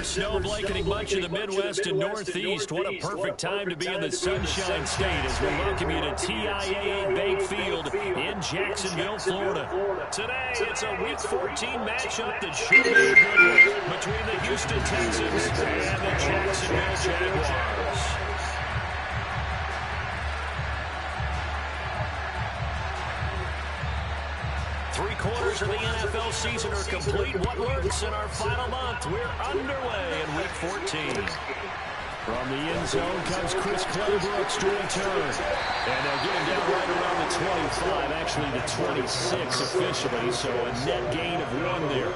snow blanketing much of the Midwest and Northeast. What a perfect time to be in the Sunshine State as we welcome you to TIAA Bank Field in Jacksonville, Florida. Today, it's a Week 14 matchup that should be a good one between the Houston Texans and the Jacksonville Jaguars. Three-quarters of the NFL season are complete. What works in our final month? We're underway in Week 14. From the end zone comes Chris Claybrooks to return. And they'll get him down right around the 25, actually the 26 officially, so a net gain of 1 there.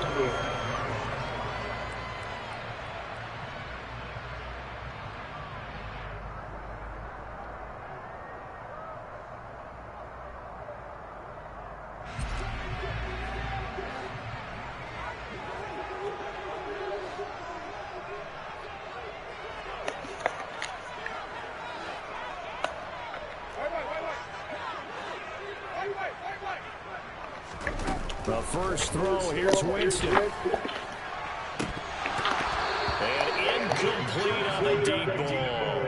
The first throw, here's Winston. And incomplete on the deep ball.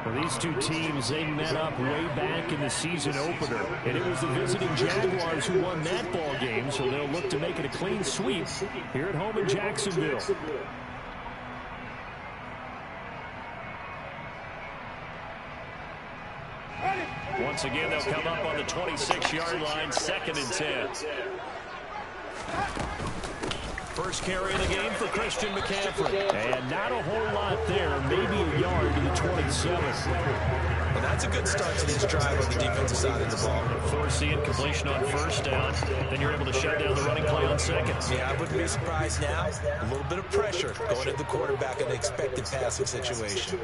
Well, these two teams, they met up way back in the season opener. And it was the visiting Jaguars who won that ball game, so they'll look to make it a clean sweep here at home in Jacksonville. Once again, they'll come up on the 26-yard line, 2nd and 10. First carry of the game for Christian McCaffrey. And not a whole lot there, maybe a yard to the 27. And that's a good start to this drive on the defensive side of the ball. Forcing completion on first down. Then you're able to shut down the running play on second. Yeah, I wouldn't be surprised now. A little bit of pressure going at the quarterback in the expected passing situation.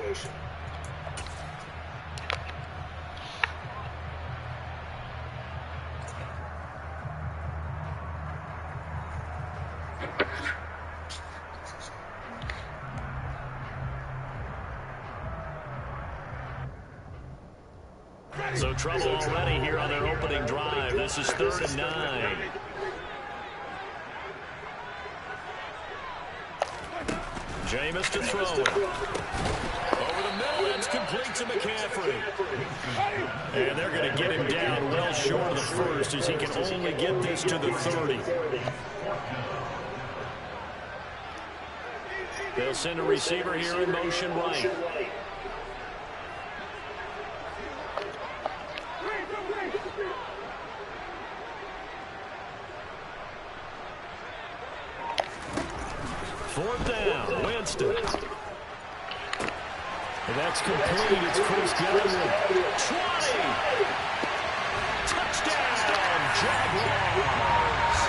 So trouble already here on their opening drive. This is 3rd and 9. Jameis to throw it. Over the middle, that's complete to McCaffrey. And they're going to get him down well short of the first as he can only get this to the 30. They'll send a receiver here in motion right. Fourth down, Winston. And that's complete. It's Chris Godwin. 20. Touchdown, Jaguars.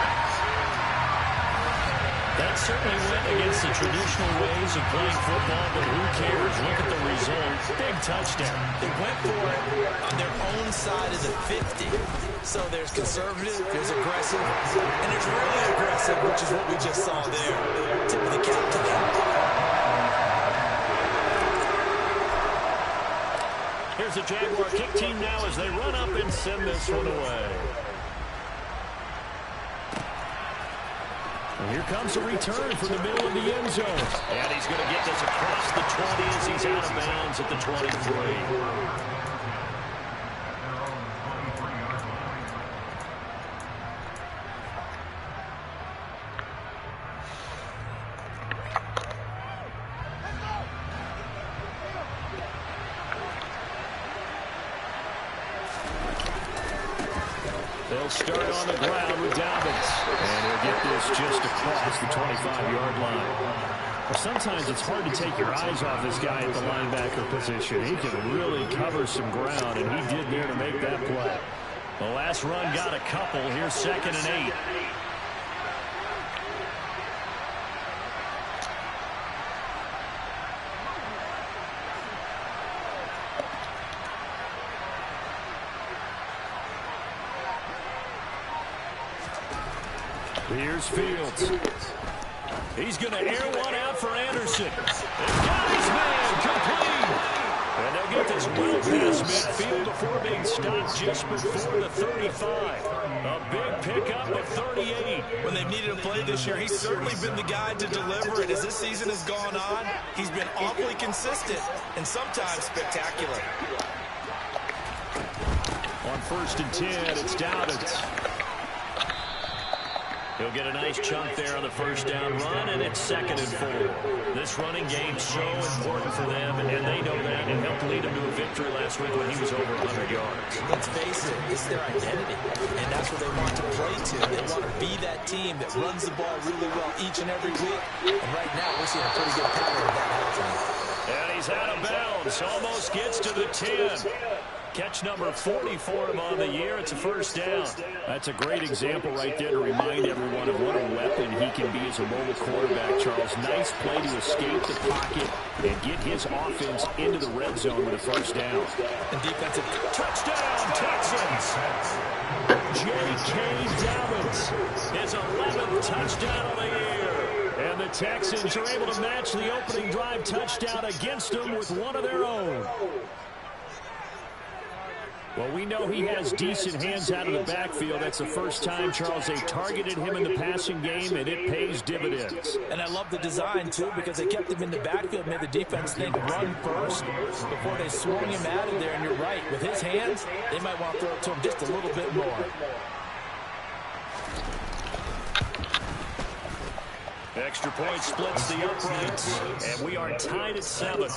That certainly went against the traditional ways of playing football, but who cares? Look at the result. Big touchdown. They went for it on their own side of the 50. So there's conservative, there's aggressive, and there's really aggressive, which is what we just saw there. Tip of the cap to them. Here's the Jaguar kick team now as they run up and send this one away. And here comes a return from the middle of the end zone. And he's going to get this across the 20 as he's out of bounds at the 23. They'll start on the ground with Dobbins. And he'll get this just across the 25-yard line. Well, sometimes it's hard to take your eyes off this guy at the linebacker position. He can really cover some ground, and he did there to make that play. The last run got a couple. Here's 2nd and 8. Here's Fields. He's going to air one out for Anderson. They've got his man complete. And they'll get this well past midfield before being stopped just before the 35. A big pickup of 38. When they've needed to play this year. He's certainly been the guy to deliver it. As this season has gone on, he's been awfully consistent and sometimes spectacular. On 1st and 10, it's Dobbins. He'll get a nice chunk there on the first down run, and it's 2nd and 4. This running game's so important for them, and they know that. It helped lead them to a victory last week when he was over 100 yards. Let's face it, it's their identity, and that's what they want to play to. They want to be that team that runs the ball really well each and every week, and right now we're seeing a pretty good pattern of that happening. And he's out of bounds, almost gets to the 10. Catch number 40 for him on the year. It's a first down. That's a great example right there to remind everyone of what a weapon he can be as a mobile quarterback, Charles. Nice play to escape the pocket and get his offense into the red zone with a first down. And defensive touchdown, Texans. J.K. Dobbins, his 11th touchdown of the year. And the Texans are able to match the opening drive touchdown against them with one of their own. Well, we know he has decent hands out of the backfield. That's the first time, Charles, they targeted him in the passing game, and it pays dividends. And I love the design, too, because they kept him in the backfield, made the defense think run first before they swung him out of there. And you're right, with his hands, they might want to throw it to him just a little bit more. Extra point splits the uprights, and we are tied at 7.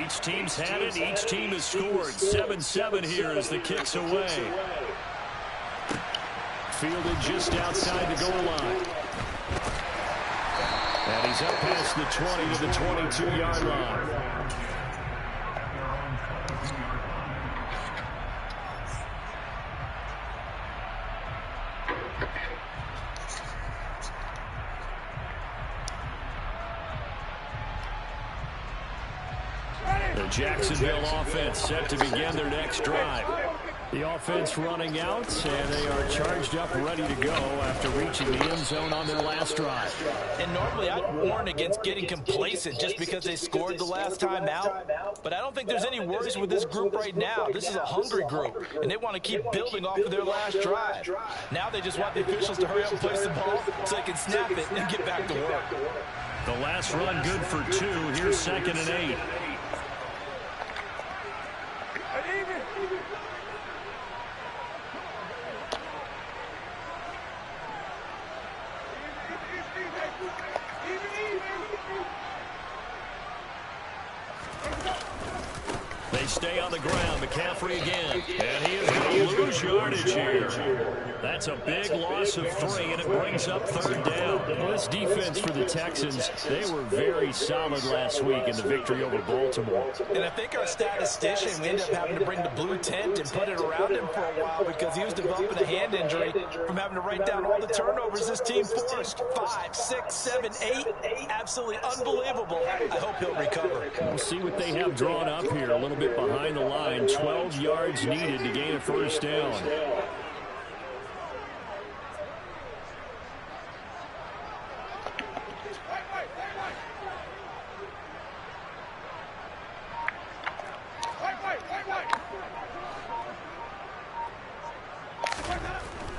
Each team's had it. Each team has scored. 7-7 here as the kick's away. Fielded just outside the goal line. And he's up past the 20 to the 22-yard line. The Jacksonville offense set to begin their next drive. The offense running out, and they are charged up, ready to go after reaching the end zone on their last drive. And normally I'd warn against getting complacent just because they scored the last time out. But I don't think there's any worries with this group right now. This is a hungry group, and they want to keep building off of their last drive. Now they just want the officials to hurry up and place the ball so they can snap it and get back to work. The last run good for 2. Here's 2nd and 8. They stay on the ground. McCaffrey again. And he is going to lose yardage here. That's a big loss of 3, and it brings up 3rd down. Well, this defense for the Texans, they were very solid last week in the victory over Baltimore. And I think our statistician, we ended up having to bring the blue tent and put it around him for a while because he was developing a hand injury from having to write down all the turnovers this team forced. 5, 6, 7, 8. Absolutely unbelievable. I hope he'll recover. We'll see what they have drawn up here. A little bit behind the line. 12 yards needed to gain a first down.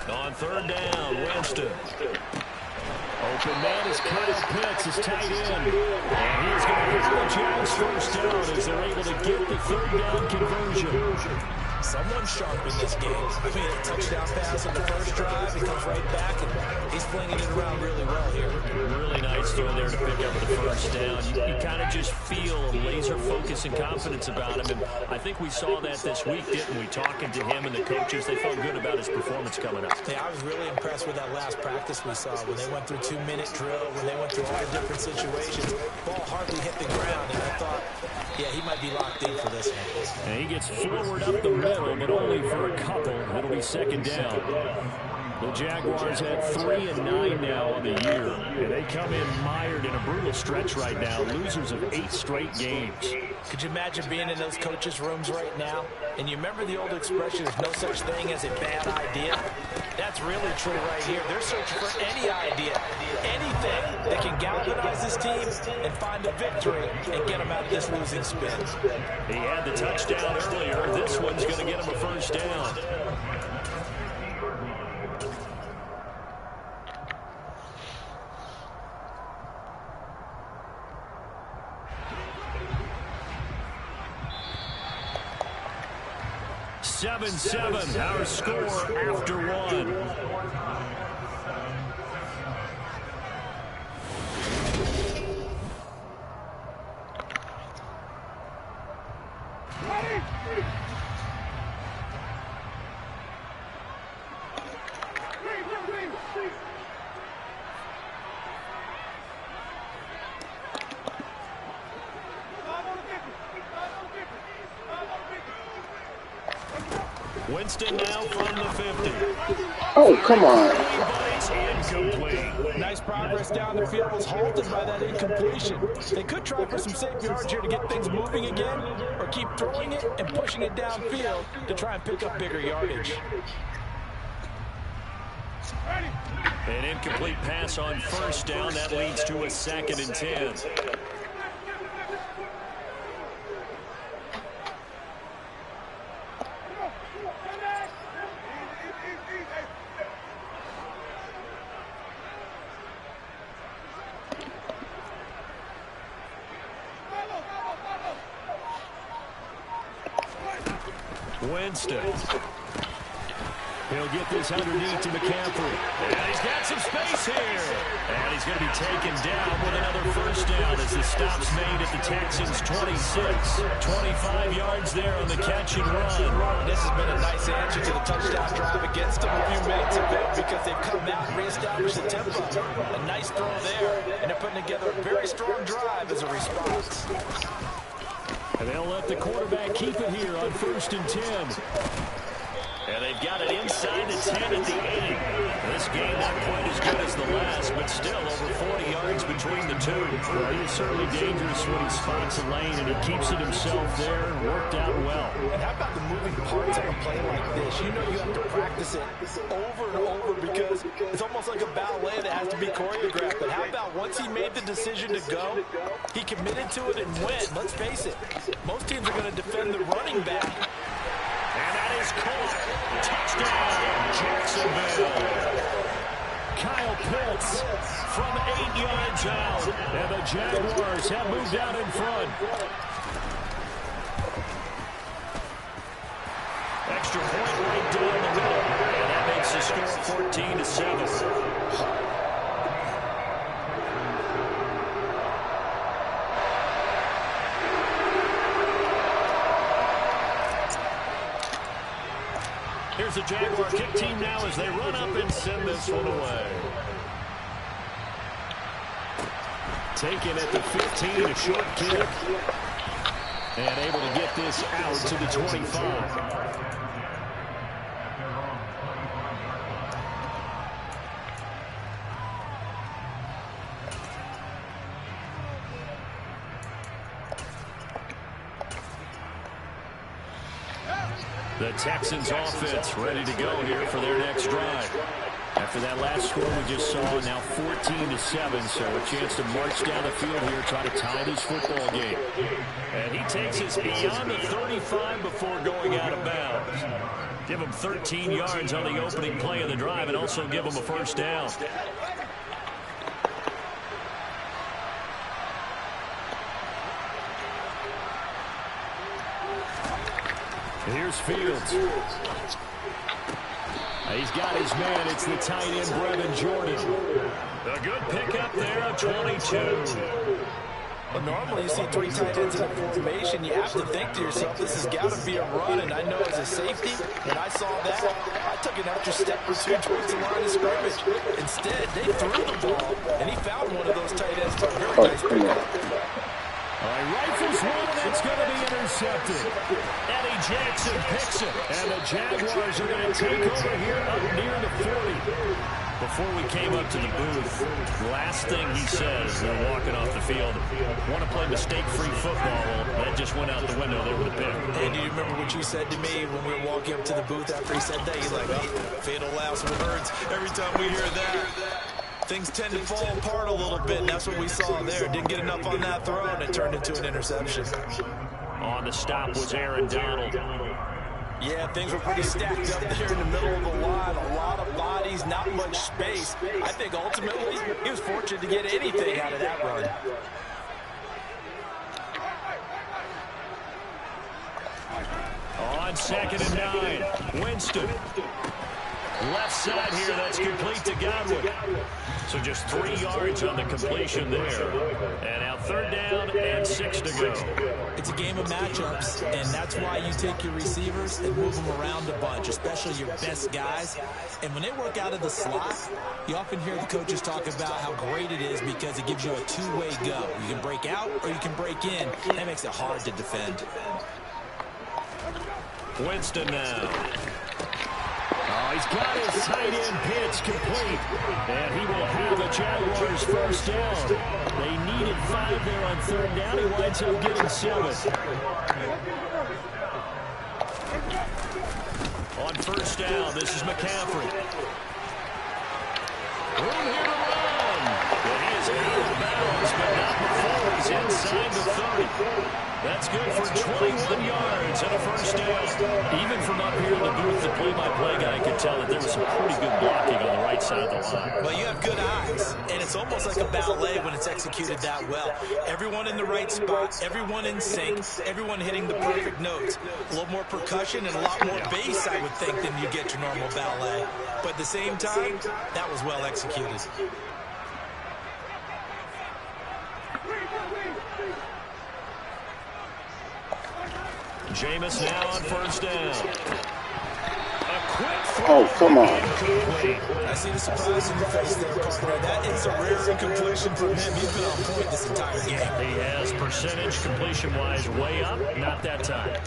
On 3rd down, Winston. Open man is Kyle Pitts, his tight end. And he's going to get the Jags first down as they're able to get the 3rd down conversion. Someone sharp in this game. I mean, a touchdown pass on the first drive. He comes right back, and he's flinging it around really well here. Really nice throw there to pick up the first down. You kind of just feel laser focus and confidence about him. And I think we saw that this week, didn't we? Talking to him and the coaches, they felt good about his performance coming up. Yeah, I was really impressed with that last practice we saw when they went through 2-minute drill, when they went through all the different situations. Ball hardly hit the ground, and I thought, yeah, he might be locked in for this one. And he gets forward up the middle, but only for a couple. It'll be 2nd down. The Jaguars at 3-9 now on the year. And they come in mired in a brutal stretch right now. Losers of 8 straight games. Could you imagine being in those coaches' rooms right now? And you remember the old expression, there's no such thing as a bad idea? That's really true right here. They're searching for any idea anything that can galvanize this team and find a victory and get them out of this losing spin. He had the touchdown earlier. This one's going to get him a first down. Seven, our score after one. Winston now from the 50. Oh, come on. Incomplete. Nice progress down the field was halted by that incompletion. They could try for some safe yards here to get things moving again, or keep throwing it and pushing it downfield to try and pick up bigger yardage. An incomplete pass on first down. That leads to a 2nd and 10. Winston. He'll get this underneath to McCaffrey. And he's got some space here. And he's going to be taken down with another first down as the stop's made at the Texans' 26. 25 yards there on the catch and run. This has been a nice answer to the touchdown drive against them a few minutes ago because they've come out and reestablished the tempo. A nice throw there, and they're putting together a very strong drive as a response. And they'll let the quarterback keep it here on 1st and 10. And they've got it inside the 10 at the 8. This game not quite as good as the last, but still over 40 yards between the two. Well, he's certainly dangerous when he spots a lane, and he keeps it himself there. Worked out well. And how about the moving parts of a play like this? You know you have to practice it over and over because it's almost like a ballet that has to be choreographed. But how about once he made the decision to go, he committed to it and went. Let's face it, most teams are going to defend the running back. And that is caught. Touchdown, Jacksonville. Kyle Pitts from 8 yards out. And the Jaguars have moved out in front. Extra point right down the middle. And that makes the score 14-7. Here's the Jaguar kick team now as they run up and send this one away. Taken at the 15, a short kick. And able to get this out to the 25. The Texans offense ready to go here for their next drive. After that last score we just saw, now 14-7, so a chance to march down the field here, try to tie this football game. And he takes us beyond the 35 before going out of bounds. Give him 13 yards on the opening play of the drive and also give him a first down. Here's Fields. He's got his man. It's the tight end, Brevin Jordan. A good pickup there, 22. Well, normally you see 3 tight ends in a formation. You have to think to yourself, this has got to be a run. And I know as a safety, when I saw that, I took an extra step or two towards the line of scrimmage. Instead, they threw the ball, and he found one of those tight ends for a very nice pickup. All right, rifles one, and that's going to be intercepted. Eddie Jackson picks it, and the Jaguars are going to take over here up near the 40. Before we came up to the booth, the last thing he says, they're walking off the field, want to play mistake-free football. Well, that just went out the window there with a pick. Hey, do you remember what you said to me when we were walking up to the booth after he said that? He's like, oh, fatal last words every time we hear that. things tend to fall apart a little bit, and that's what we saw there. Didn't get enough on that throw, and it turned into an interception. On the stop was Aaron Donald. Yeah, things were pretty stacked up there in the middle of the line. A lot of bodies, not much space. I think ultimately he was fortunate to get anything out of that run. On 2nd and 9, Winston. Left side here, that's complete to Godwin. So just 3 yards on the completion there. And now 3rd down and 6 to go. It's a game of matchups, and that's why you take your receivers and move them around a bunch, especially your best guys. And when they work out of the slot, you often hear the coaches talk about how great it is because it gives you a two-way go. You can break out or you can break in. That makes it hard to defend. Winston now. Oh, he's got his tight end pitch complete. And he will have the Jaguars first down. They needed 5 there on 3rd down. He winds up getting 7. On 1st down, this is McCaffrey. Room here to run. Well, he is out of bounds, but not before he's inside the 30. That's good for 21 yards and a first down. Even from up here in the booth, the play-by-play guy could tell that there was some pretty good blocking on the right side of the line. Well, you have good eyes, and it's almost like a ballet when it's executed that well. Everyone in the right spot, everyone in sync, everyone hitting the perfect notes. A little more percussion and a lot more bass, I would think, than you get your normal ballet. But at the same time, that was well executed. Jameis now on 1st down. A quick throw. Oh, come on. I see the surprise in your face there, partner. That is a rare incompletion from him. He's been on point this entire game. He has percentage completion-wise way up. Not that time.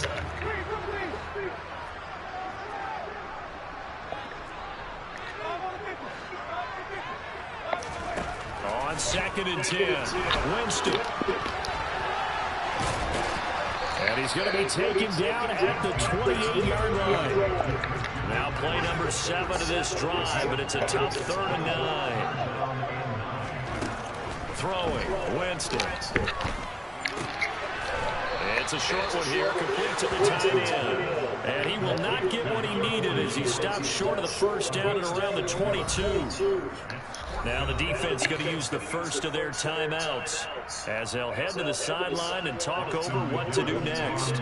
On 2nd and 10, Winston. And he's going to be taken down at the 28-yard line. Now play number 7 of this drive, but it's a tough 3rd and 9. Throwing, Winston. It's a short one here, complete to the tight end. And he will not get what he needed as he stops short of the first down at around the 22. Now the defense going to use the first of their timeouts as they'll head to the sideline and talk over what to do next.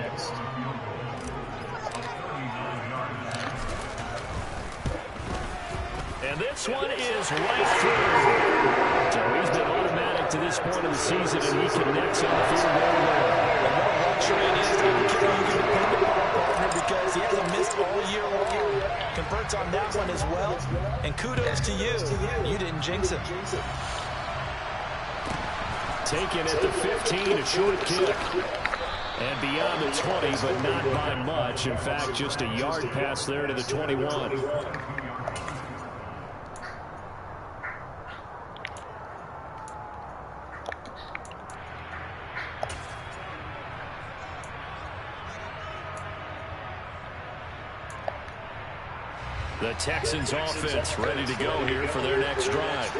And this one is right through. So he's been automatic to this point of the season, and he connects on the field very well. Luxury it is to have a kicker you can depend upon, partner, because he hasn't missed all year long. Converts on that one as well, and kudos to you. You didn't jinx him. Taken at the 15, a short kick. And beyond the 20, but not by much. In fact, just a yard pass there to the 21. The Texans offense ready to go here for their next drive.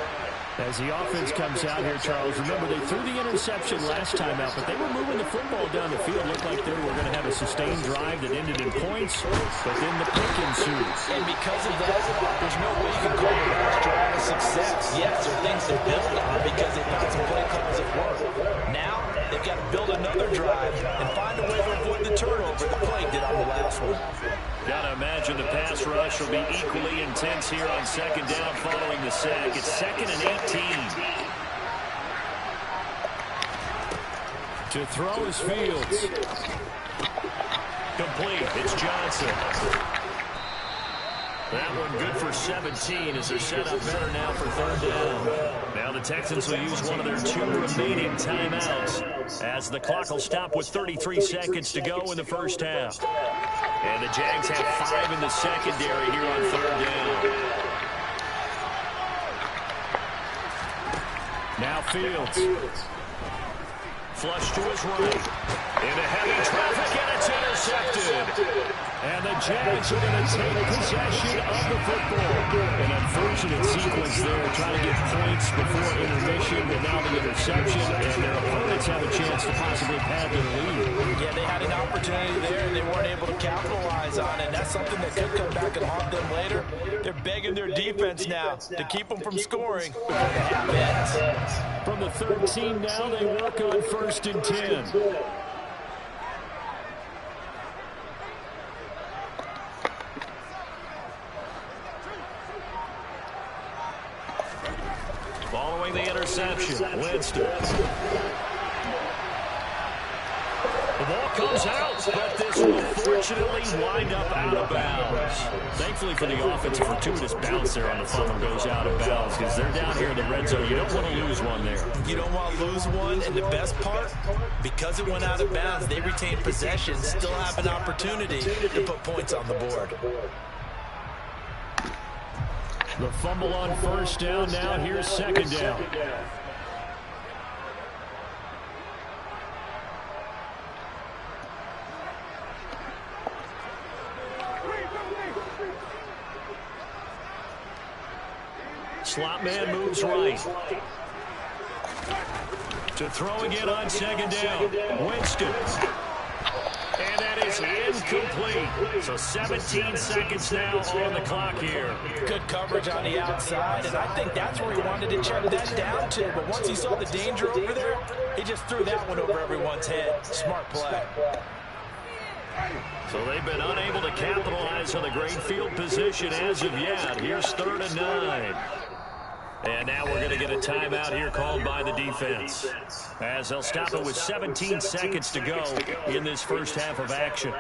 As the offense comes out here, Charles, remember they threw the interception last time out, but they were moving the football down the field. Looked like they were going to have a sustained drive that ended in points, but then the pick ensues. And because of that, there's no way you can call the last drive a success. Yes, there are things to build on because they found some play calls that work. Now, they've got to build another drive and find a way to avoid the turnover the play did on the last one. Got to imagine the pass rush will be equally intense here on 2nd down following the sack. It's 2nd and 18. To throw is Fields. Complete. It's Johnson. That one good for 17 as they're set up better now for 3rd down. Now the Texans will use one of their 2 remaining timeouts as the clock will stop with 33 seconds to go in the first half. And the Jags have 5 in the secondary here on 3rd down. Now Fields. Flush to his right. Into heavy traffic, and it's intercepted. And the Jags are going to take possession of the football. An unfortunate sequence there, trying to get points before intermission, but now the interception, and their opponents have a chance to possibly pad their lead. Yeah, they had an opportunity there, and they weren't able to capitalize on it. And that's something that could come back and haunt them later. They're begging their defense now to keep them from scoring before the half ends. From the 13 now, they work on 1st and 10. Following the interception, Winston. The ball comes out, but this will fortunately wind up out of bounds. Thankfully for the offense, a fortuitous bounce there on the fumble goes out of bounds because they're down here in the red zone. You don't want to lose one there. You don't want to lose one, and the best part, because it went out of bounds, they retained possession, still have an opportunity to put points on the board. The fumble on 1st down, now here's 2nd down. Slot man moves right. To throw again on 2nd down. Winston. And that is incomplete. So 17 seconds now on the clock here. Good coverage on the outside, and I think that's where he wanted to check that down to. But once he saw the danger over there, he just threw that one over everyone's head. Smart play. So they've been unable to capitalize on the great field position as of yet. Here's 3rd and 9. And now we're going to get a timeout here called by the defense, as they'll stop it with 17 seconds to go in this first half of action.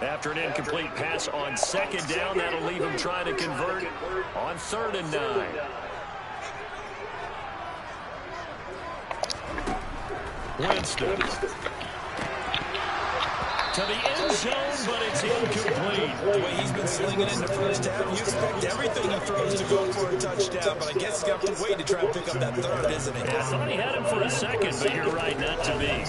After an incomplete pass on 2nd down, that'll leave them trying to convert on 3rd and 9. Winston. To the end zone, but it's incomplete. The way he's been slinging in the first half, you expect everything he throws to go for a touchdown, but I guess he's got to wait to try and pick up that 3rd, isn't he? I thought he had him for a second, but you're right, not to be. And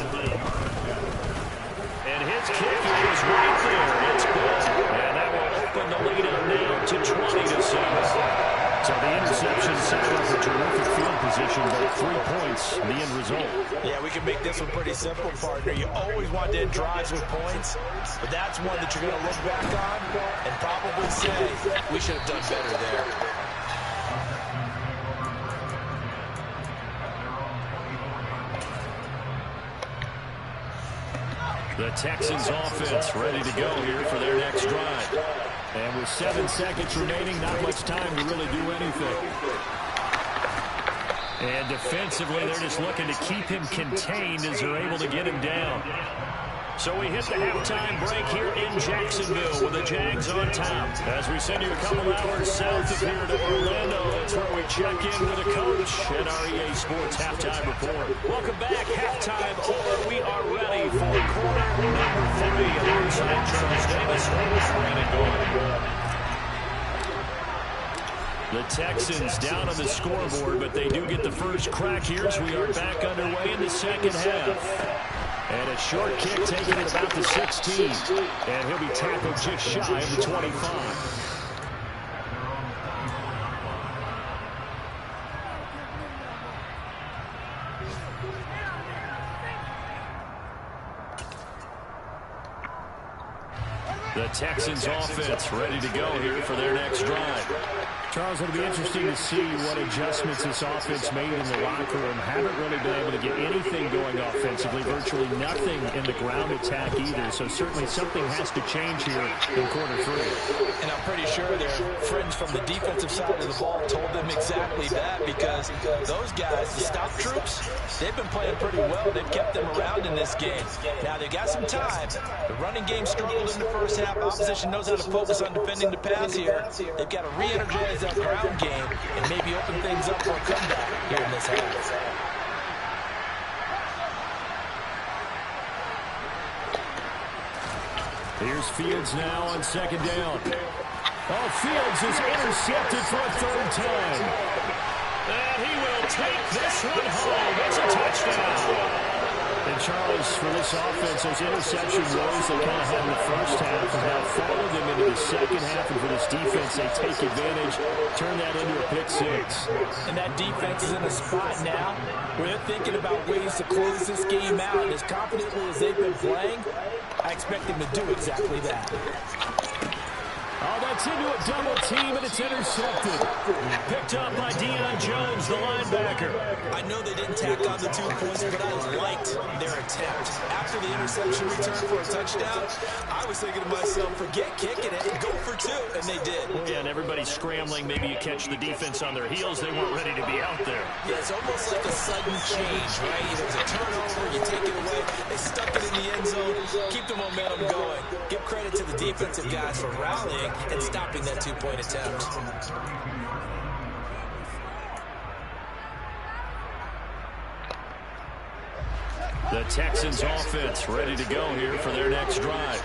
his kick is right there. It's good. And that will open the lead up now to 20-7. So the interception set up a terrific field position, but 3 points, the end result. Yeah, we can make this one pretty simple, partner. You always want to end drives with points, but that's one that you're going to look back on and probably say, we should have done better there. The Texans offense ready to go here for their next drive. And with 7 seconds remaining, not much time to really do anything. And defensively, they're just looking to keep him contained as they're able to get him down. So we hit the halftime break here in Jacksonville with the Jags on top. As we send you a couple hours south of here to Orlando, that's where we check in with the coach and our EA Sports Halftime Report. Welcome back. Halftime over. We are ready for quarter number 3 alongside Charles Davis and Brandon Gordon. The Texans down on the scoreboard, but they do get the first crack here as we are back underway in the second half. And a short kick taken at about the 16. And he'll be tackled just shy of the 25. The Texans offense ready to go here for their next drive. Charles, it'll be interesting to see what adjustments this offense made in the locker room. Haven't really been able to get anything going offensively, virtually nothing in the ground attack either. So certainly something has to change here in quarter 3. And I'm pretty sure their friends from the defensive side of the ball told them exactly that, because those guys, the stop troops, they've been playing pretty well. They've kept them around in this game. Now, they've got some time. The running game struggled in the first half. Opposition knows how to focus on defending the pass here. They've got to re-energize that ground game and maybe open things up for a comeback here in this half. Here's Fields now on 2nd down. Oh, Fields is intercepted for a 3rd time. And he will take this one home. It's a touchdown. And Charles, for this offense, those interception woes they kind of had in the first half have now followed them into the second half. And for this defense, they take advantage, turn that into a pick six. And that defense is in a spot now where they're thinking about ways to close this game out. And as confidently as they've been playing, I expect them to do exactly that. Oh, that's into a double team, and it's intercepted. Picked up by Deion Jones, the linebacker. I know they didn't tack on the 2 points, but I liked their attempt. After the interception return for a touchdown, I was thinking to myself, forget kicking it, go for 2, and they did. Well, yeah, and everybody's scrambling. Maybe you catch the defense on their heels. They weren't ready to be out there. Yeah, it's almost like a sudden change, right? There's a turnover, you take it away, they stuck it in the end zone, keep the momentum going. Give credit to the defensive guys for rallying and stopping that 2-point attempt. The Texans offense ready to go here for their next drive.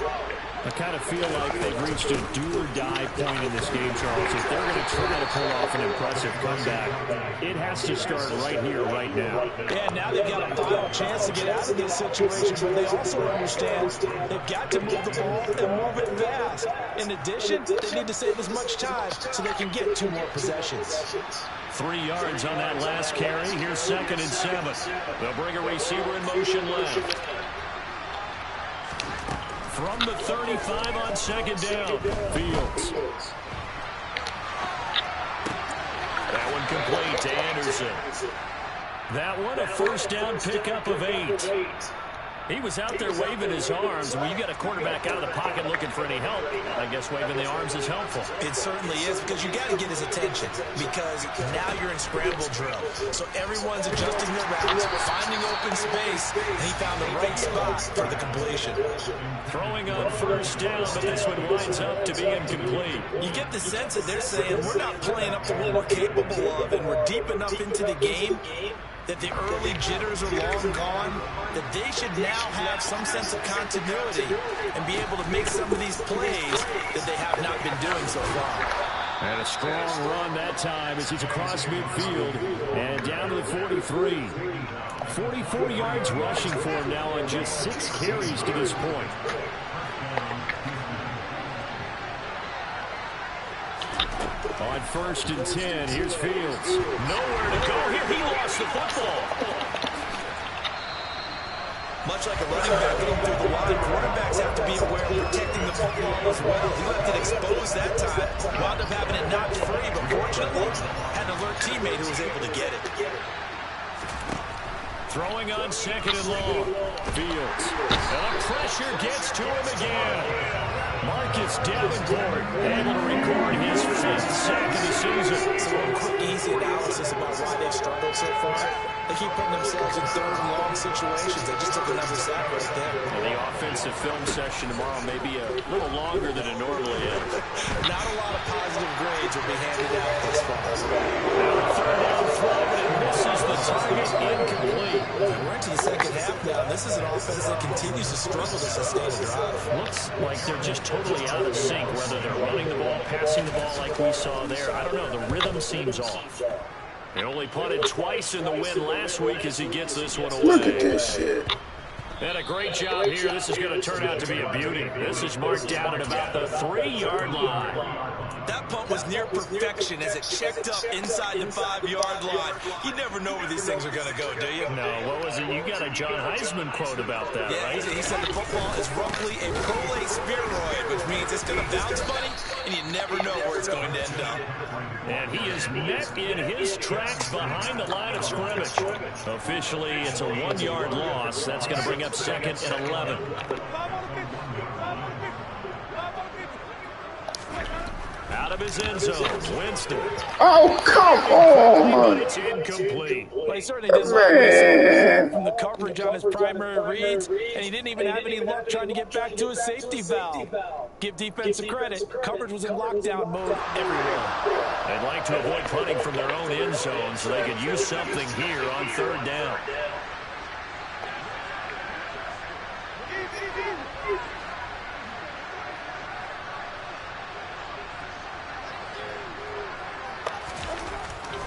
I kind of feel like they've reached a do-or-die point in this game, Charles. If they're going to try to pull off an impressive comeback, it has to start right here, right now. Yeah, now they've got a final chance to get out of this situation, but they also understand they've got to move the ball and move it fast. In addition, they need to save as much time so they can get 2 more possessions. 3 yards on that last carry. Here's 2nd and 7. They'll bring a receiver in motion left. From the 35 on 2nd down, Fields. That one complete to Anderson. That one a first down pickup of 8. He was out there waving his arms. When you got a quarterback out of the pocket looking for any help, I guess waving the arms is helpful. It certainly is, because you got to get his attention, because now you're in scramble drill. So everyone's adjusting their routes, finding open space, and he found the right spot for the completion. Throwing on first down, but this one winds up to be incomplete. You get the sense that they're saying we're not playing up to what we're capable of, and we're deep enough into the game that the early jitters are long gone, that they should now have some sense of continuity and be able to make some of these plays that they have not been doing so far. And a strong run that time as he's across midfield and down to the 43. 44 yards rushing for him now on just 6 carries to this point. On 1st and 10, here's Fields. Nowhere to go here. He lost the football. Much like a running back getting through the line, quarterbacks have to be aware of protecting the football as well. He left it exposed that time, wound up having it knocked free, but fortunately had an alert teammate who was able to get it. Throwing on 2nd and long. Fields. And the pressure gets to him again. Marcus Davenport able to record his 5th sack of the season. So a quick, easy analysis about why they've struggled so far. They keep putting themselves in 3rd and long situations. They just took another sack right there. Well, the offensive film session tomorrow may be a little longer than it normally is. Not a lot of positive grades will be handed out this far. Now 3rd down throw, but it misses the target, incomplete. And we're into the second half now. This is an offense that continues to struggle to sustain a drive. Looks like they're just totally out of sync, whether they're running the ball, passing the ball like we saw there. I don't know. The rhythm seems off. They only punted twice in the win last week as he gets this one away. Look at this shit. And a great job here. This is going to turn out to be a beauty. This is marked down at about the 3-yard line. That punt was near perfection as it checked up inside the 5-yard line. You never know where these things are going to go, do you? No, what was it? You got a John Heisman quote about that, yeah, right? He said the football is roughly a prolate spheroid, which means it's going to bounce funny, and you never know where it's going to end up. And he is met in his tracks behind the line of scrimmage. Officially, it's a 1-yard loss. That's going to bring up 2nd and 11. Out of his end zone, Winston. Oh, come on! But it's incomplete. Well, he certainly didn't like from the coverage on his primary reads, and he didn't even have any luck trying to get back to his safety valve. Give defensive credit. Coverage was in lockdown mode everywhere. They'd like to avoid punting from their own end zone so they could use something here on 3rd down.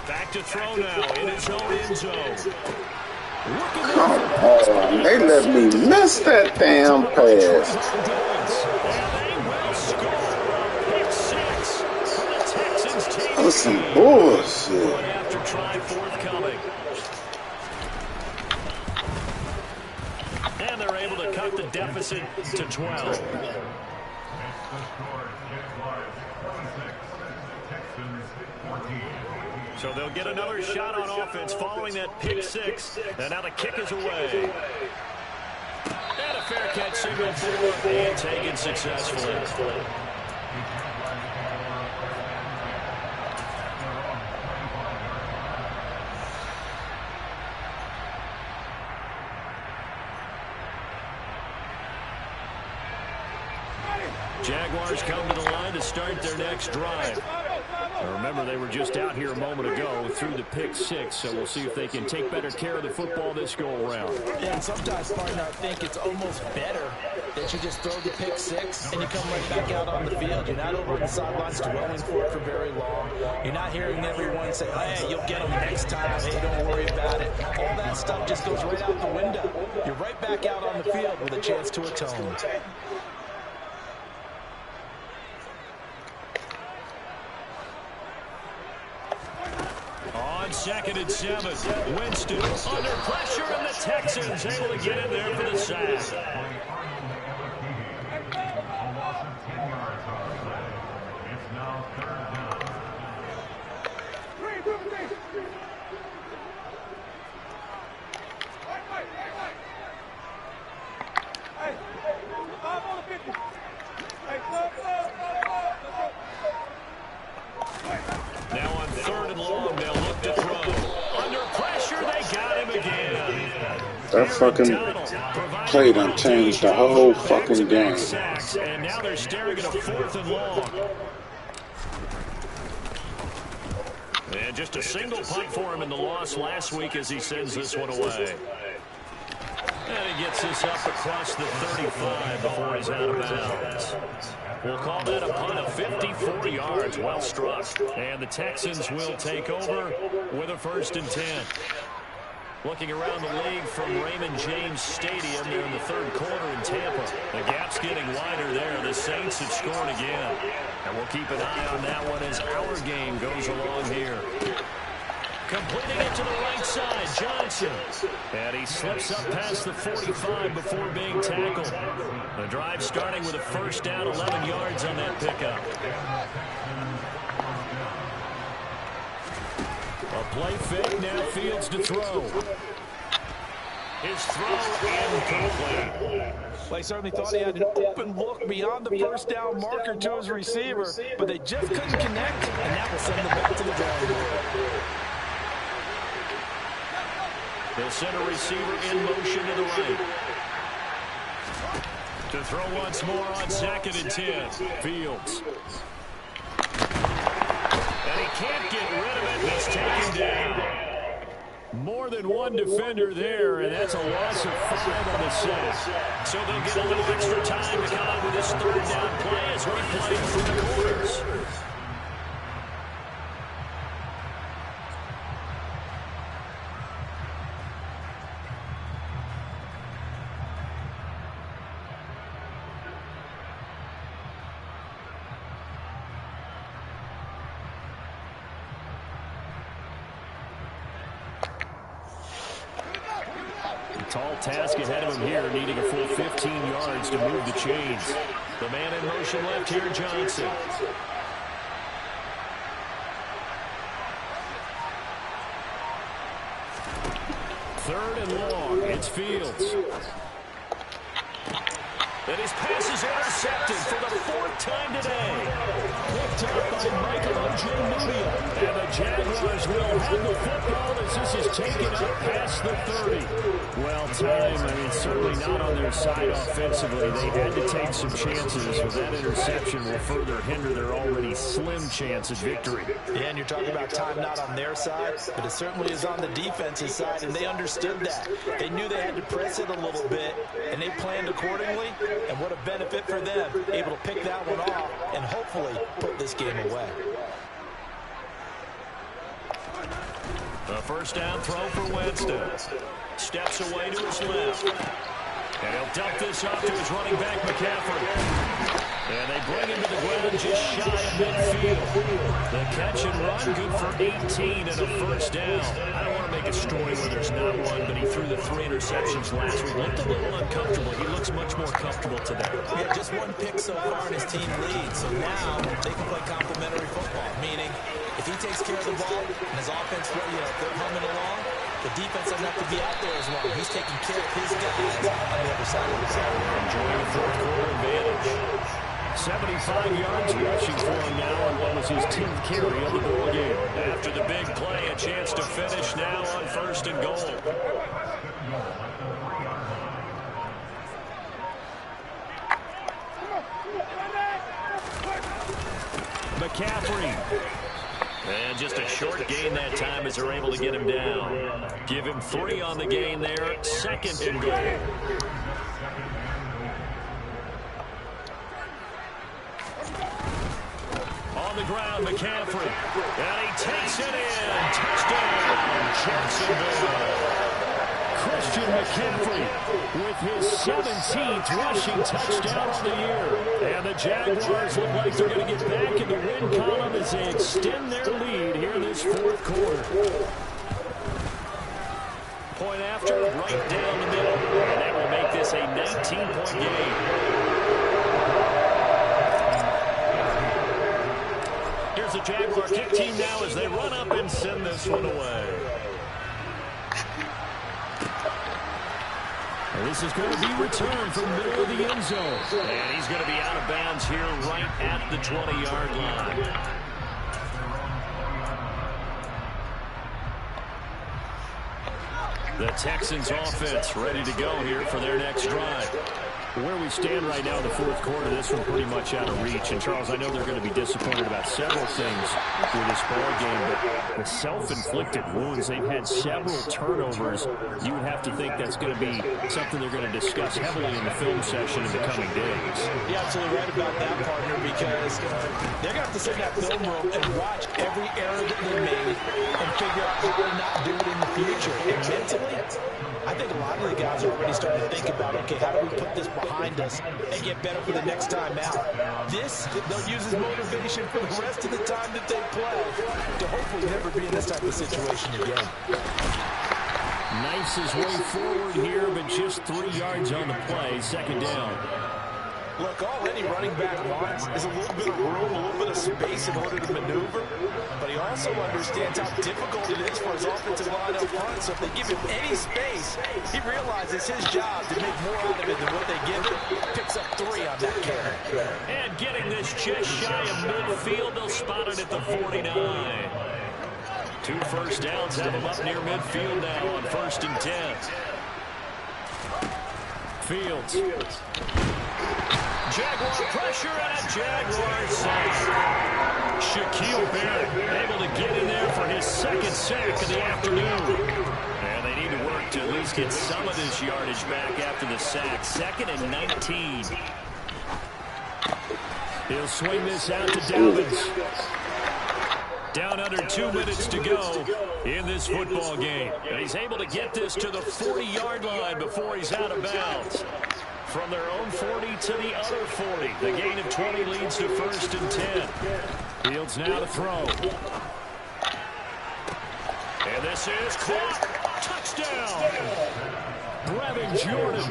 Back to throw now in his own end zone. Come on, they let me miss that damn pass. That was some bullshit. After try forthcoming. And they're able to cut the deficit to 12. So they'll get another shot on offense following that pick six. And now the kick is away. And a fair catch signal for and taken successfully. Jaguars come to the line to start their next drive. Now remember, they were just out here a moment ago through the pick six, so we'll see if they can take better care of the football this go-around. And sometimes, partner, I think it's almost better that you just throw the pick six and you come right back out on the field. You're not over on the sidelines dwelling for it for very long. You're not hearing everyone say, hey, you'll get them next time. Hey, don't worry about it. All that stuff just goes right out the window. You're right back out on the field with a chance to atone. On 2nd and 7, Winston under pressure, and the Texans able to get in there for the sack. Now on 3rd and long, they'll look to throw. Under pressure, they got him again. That fucking play done changed the whole fucking game. And now they're staring at a 4th and long. And just a single punt for him in the loss last week as he sends this one away. And he gets this up across the 35 before he's out of bounds. We'll call that a punt of 54 yards. Well struck. And the Texans will take over with a 1st and 10. Looking around the league from Raymond James Stadium, they're in the 3rd quarter in Tampa. The gap's getting wider there. The Saints have scored again. And we'll keep an eye on that one as our game goes along here. Completing it to the right side, Johnson. And he slips up past the 45 before being tackled. The drive starting with a 1st down, 11 yards on that pickup. A play fake, now Fields to throw. His throw incomplete. Well, he certainly thought he had an open look beyond the 1st down marker to his receiver, but they just couldn't connect, and that will send them back to the drawing board. The center receiver in motion to the right. To throw once more on 2nd and 10. Fields. And he can't get rid of it. He's taken down. More than one defender there, and that's a loss of 5 on the set. So they'll get a little extra time to come up with this 3rd down play as we play through the quarters. Tall task ahead of him here, needing a full 15 yards to move the chains. The man in motion left here, Johnson. Third and long, it's Fields. And his pass is intercepted for the 4th time today. Picked up by Michael Ojemudia. And the Jaguars will have the football as this is taken up past the 30. Well, time, certainly not on their side offensively. They had to take some chances, but that interception will further hinder their already slim chance of victory. Yeah, and you're talking about time not on their side, but it certainly is on the defensive side, and they understood that. They knew they had to press it a little bit, and they planned accordingly. And what a benefit for them, able to pick that one off and hopefully put this game away. A 1st down throw for Winston. steps away to his left. And he'll dump this off to his running back, McCaffrey. And they bring him to the ground just shy of midfield. The catch and run, good for 18 and a first down. I don't want to make a story where there's not one, but he threw the 3 interceptions last week. Looked a little uncomfortable. He looks much more comfortable today. Yeah, just one pick so far and his team leads. So now they can play complementary football, meaning if he takes care of the ball and his offense, they're humming along, the defense doesn't have to be out there as long. He's taking care of his guys on the other side of the ball. Enjoying the fourth quarter advantage. 75 yards rushing for him now on what was his 10th carry of the ball game. After the big play, a chance to finish now on 1st and goal. McCaffrey. And just a short gain that time as they're able to get him down. Give him 3 on the gain there. 2nd and goal. On the ground, McCaffrey. And he takes it in. Touchdown, Jacksonville. Christian McCaffrey with his 17th rushing touchdown of the year. And the Jaguars look like they're going to get back in the win column as they extend their lead here in this 4th quarter. Point after, right down the middle. And that will make this a 19-point game. Here's the Jaguar kick team now as they run up and send this one away. And this is going to be returned from middle of the end zone. And he's going to be out of bounds here right at the 20-yard line. The Texans offense ready to go here for their next drive. Where we stand right now in the 4th quarter, this one pretty much out of reach. And, Charles, I know they're going to be disappointed about several things with this ball game, but the self-inflicted wounds, they've had several turnovers. You would have to think that's going to be something they're going to discuss heavily in the film session in the coming days. You're absolutely right about that, partner, because they're going to have to sit in that film room and watch every error that they made and figure out how to not do it in the future. And mentally, I think a lot of the guys are already starting to think about, okay, how do we put this behind us and get better for the next time out? This, they'll use as motivation for the rest of the time that they play to hopefully never be in this type of situation again. Knifes his way forward here, but just 3 yards on the play. 2nd down. Look, all any running back wants is a little bit of room, a little bit of space in order to maneuver, but he also understands how difficult it is for his offensive line up front, so if they give him any space, he realizes his job to make more out of it than what they give him. Picks up 3 on that carry. And getting this just shy of midfield, they'll spot it at the 49. 2 first downs have him up near midfield now on 1st and 10. Fields. Jaguar pressure and a Jaguar sack. Shaquille Barrett able to get in there for his 2nd sack of the afternoon. And they need to work to at least get some of this yardage back after the sack. 2nd and 19. He'll swing this out to Dobbins. Down under 2 minutes to go in this football game. And he's able to get this to the 40-yard line before he's out of bounds. From their own 40 to the other 40. The gain of 20 leads to 1st and 10. Fields now to throw. And this is caught. Touchdown. Brevin Jordan,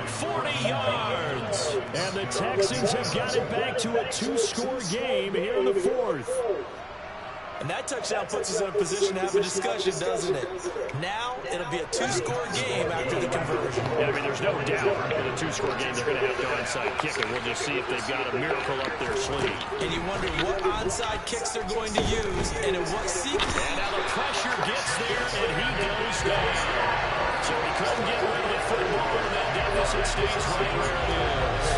40 yards. And the Texans have got it back to a 2-score game here in the 4th. And that touchdown puts us in a position to have a discussion, doesn't it? Now, it'll be a 2-score game after the conversion. Yeah, I mean, there's no doubt in a 2-score game they're going to have to onside kick it. We'll just see if they've got a miracle up their sleeve. And you wonder what onside kicks they're going to use and in what sequence. And now the pressure gets there, and he goes down. So he couldn't get rid of the football, and that deficit stays right where it is.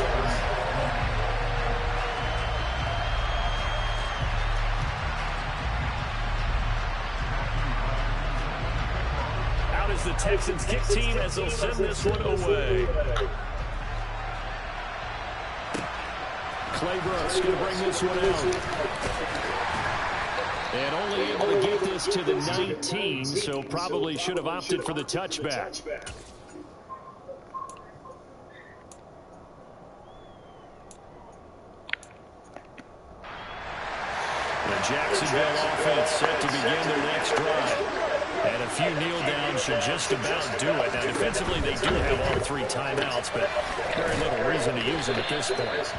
The Texans kick team as they'll send this one away. Clay Brooks going to bring this one out. And only able to get this to the 19, so probably should have opted for the touchback. The Jacksonville offense set to begin their next drive. And a few kneel downs should just about do it. Now, defensively, they do have all 3 timeouts, but very little reason to use them at this point.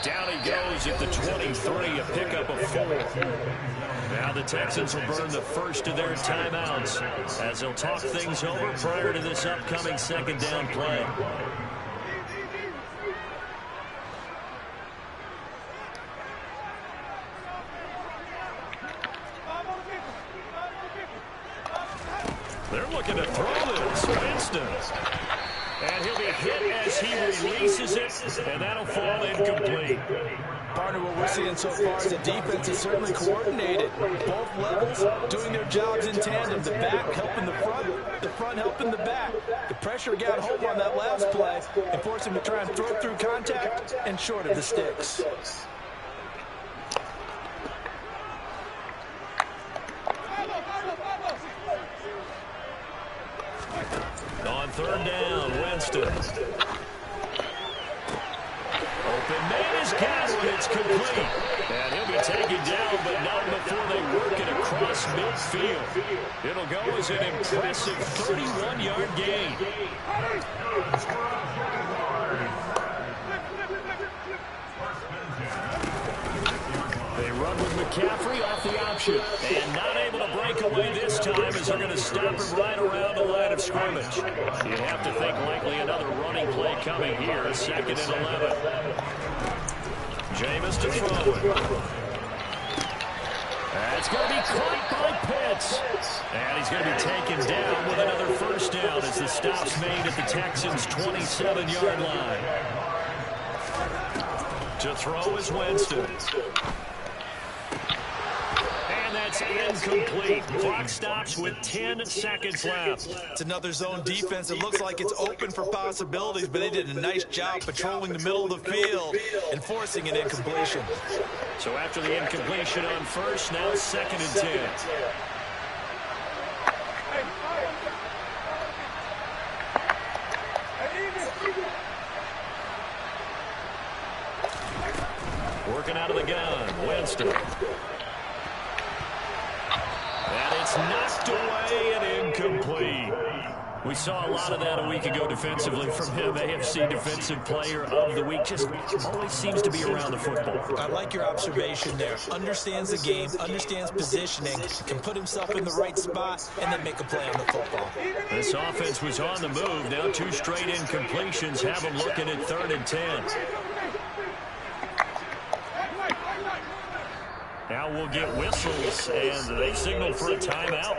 Down he goes at the 23, a pickup of 4. Now the Texans will burn the first of their timeouts as they'll talk things over prior to this upcoming second down play. They're looking to throw this. Winston. And he'll be hit as he releases it, and that'll fall incomplete. Partner, what we're seeing so far is the defense is certainly coordinated. Both levels doing their jobs in tandem. The back helping the front helping the back. The pressure got home on that last play and forced him to try and throw through contact and short of the sticks. On third down, Winston. Open man is got it. It's complete. And he'll be taken down, but not before they work it across midfield. It'll go as an impressive 31-yard gain. They run with McCaffrey off the option. And not able to break away this time as they're going to stop him right around the line of scrimmage. You have to think likely another running play coming here. 2nd and 11. Jameis to throw it. That's going to be caught by Pitts. And he's going to be taken down with another first down as the stop's made at the Texans' 27-yard line. To throw is Winston. And that's incomplete. Clock stops with 10 seconds left. It's another zone defense. It looks like it's open for possibilities, but they did a nice job patrolling the middle of the field and forcing an incompletion. So after the incompletion on first, now 2nd and 10. Working out of the gun, Winston. And it's knocked away and incomplete. We saw a lot of that a week ago defensively from him. AFC Defensive Player of the Week. Just always seems to be around the football. I like your observation there. Understands the game, understands positioning, can put himself in the right spot, and then make a play on the football. This offense was on the move. Now 2 straight incompletions have them looking at 3rd and 10. Now we'll get whistles, and they signal for a timeout.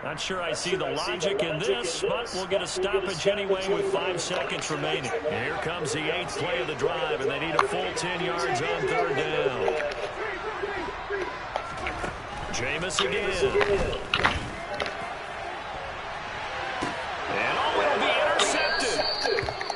Not sure I see the logic in this, but we'll get a stoppage anyway with 5 seconds remaining. And here comes the 8th play of the drive, and they need a full 10 yards on 3rd down. Jameis again. And it'll be intercepted.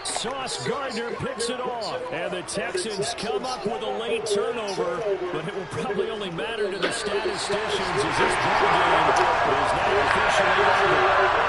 Sauce Gardner picks it off. And the Texans come up with a late turnover, but it will probably only matter to the statisticians as this ball game is now officially over.